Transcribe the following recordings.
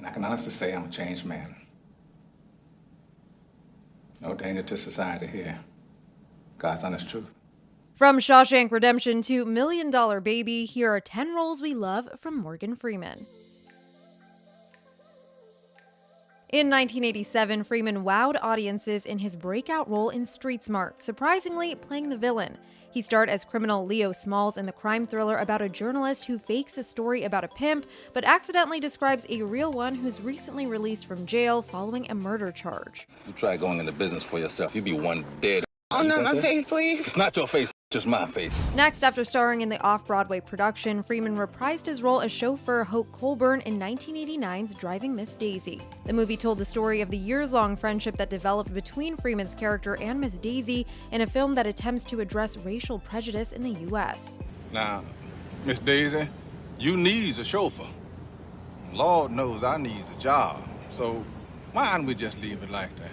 And I can honestly say I'm a changed man. No danger to society here. God's honest truth. From Shawshank Redemption to $1 Million Baby, here are 10 roles we love from Morgan Freeman. In 1987, Freeman wowed audiences in his breakout role in Street Smart, surprisingly playing the villain. He starred as criminal Leo Smalls in the crime thriller about a journalist who fakes a story about a pimp, but accidentally describes a real one who's recently released from jail following a murder charge. You try going into business for yourself, you'd be one dead. Oh, not my face, please. It's not your face, just my face. Next, after starring in the off-Broadway production, Freeman reprised his role as chauffeur Hope Colburn in 1989's Driving Miss Daisy. The movie told the story of the years-long friendship that developed between Freeman's character and Miss Daisy in a film that attempts to address racial prejudice in the U.S. Now, Miss Daisy, you needs a chauffeur. Lord knows I needs a job. So why don't we just leave it like that?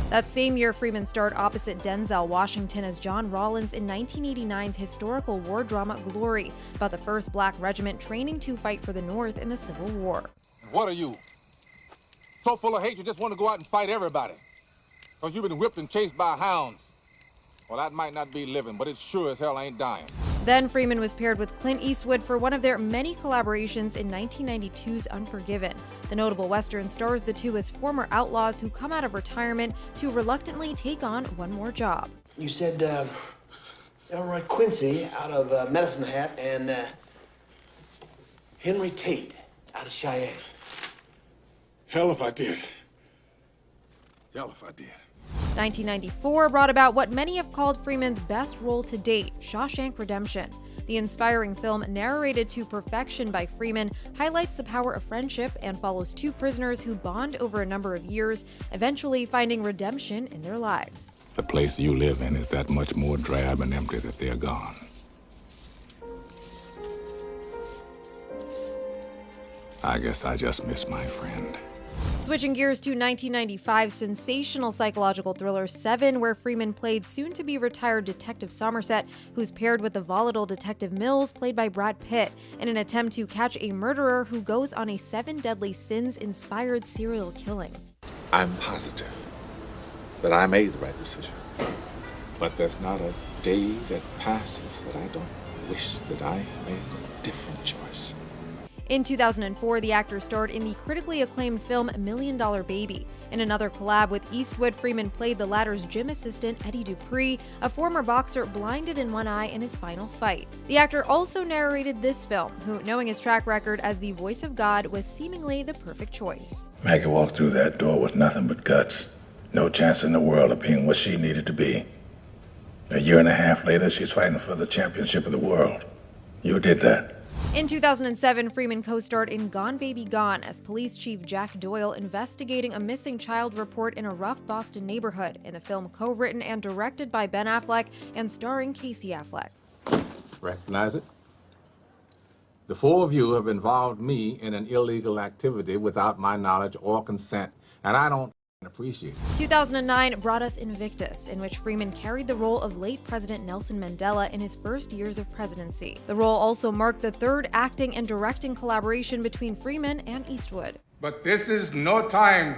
That same year, Freeman starred opposite Denzel Washington as John Rawlins in 1989's historical war drama Glory, about the 1st Black Regiment training to fight for the North in the Civil War. What are you? So full of hate you just want to go out and fight everybody? Because you've been whipped and chased by hounds. Well, that might not be living, but it sure as hell ain't dying. Then Freeman was paired with Clint Eastwood for one of their many collaborations in 1992's Unforgiven. The notable Western stars the two as former outlaws who come out of retirement to reluctantly take on one more job. You said Elroy Quincy out of Medicine Hat and Henry Tate out of Cheyenne. Hell if I did. Hell if I did. 1994 brought about what many have called Freeman's best role to date, Shawshank Redemption. The inspiring film, narrated to perfection by Freeman, highlights the power of friendship and follows two prisoners who bond over a number of years, eventually finding redemption in their lives. The place you live in is that much more drab and empty that they're gone. I guess I just miss my friend. Switching gears to 1995's sensational psychological thriller Se7en, where Freeman played soon-to-be-retired Detective Somerset, who's paired with the volatile Detective Mills, played by Brad Pitt, in an attempt to catch a murderer who goes on a 7 deadly sins-inspired serial killing. I'm positive that I made the right decision. But there's not a day that passes that I don't wish that I had made a different choice. In 2004, the actor starred in the critically acclaimed film $1 Million Baby. In another collab with Eastwood, Freeman played the latter's gym assistant, Eddie Dupree, a former boxer blinded in one eye in his final fight. The actor also narrated this film, who, knowing his track record as the voice of God, was seemingly the perfect choice. Maggie walked through that door with nothing but guts. No chance in the world of being what she needed to be. A year and a half later, she's fighting for the championship of the world. You did that. In 2007, Freeman co-starred in Gone Baby Gone as Police Chief Jack Doyle investigating a missing child report in a rough Boston neighborhood, in the film co-written and directed by Ben Affleck and starring Casey Affleck. Recognize it? The 4 of you have involved me in an illegal activity without my knowledge or consent, and I don't appreciate it. 2009 brought us Invictus, in which Freeman carried the role of late President Nelson Mandela in his first years of presidency. The role also marked the 3rd acting and directing collaboration between Freeman and Eastwood. But this is no time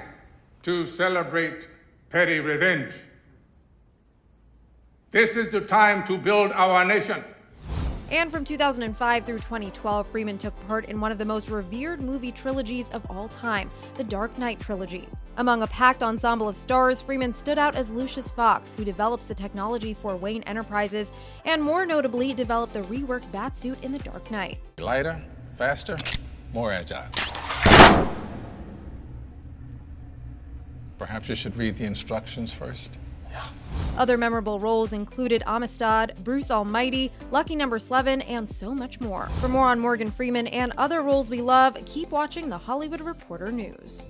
to celebrate petty revenge. This is the time to build our nation. And from 2005 through 2012, Freeman took part in one of the most revered movie trilogies of all time, the Dark Knight trilogy. Among a packed ensemble of stars, Freeman stood out as Lucius Fox, who develops the technology for Wayne Enterprises, and more notably developed the reworked Batsuit in the Dark Knight. Lighter, faster, more agile. Perhaps you should read the instructions first. Yeah. Other memorable roles included Amistad, Bruce Almighty, Lucky Number 11, and so much more. For more on Morgan Freeman and other roles we love, keep watching the Hollywood Reporter News.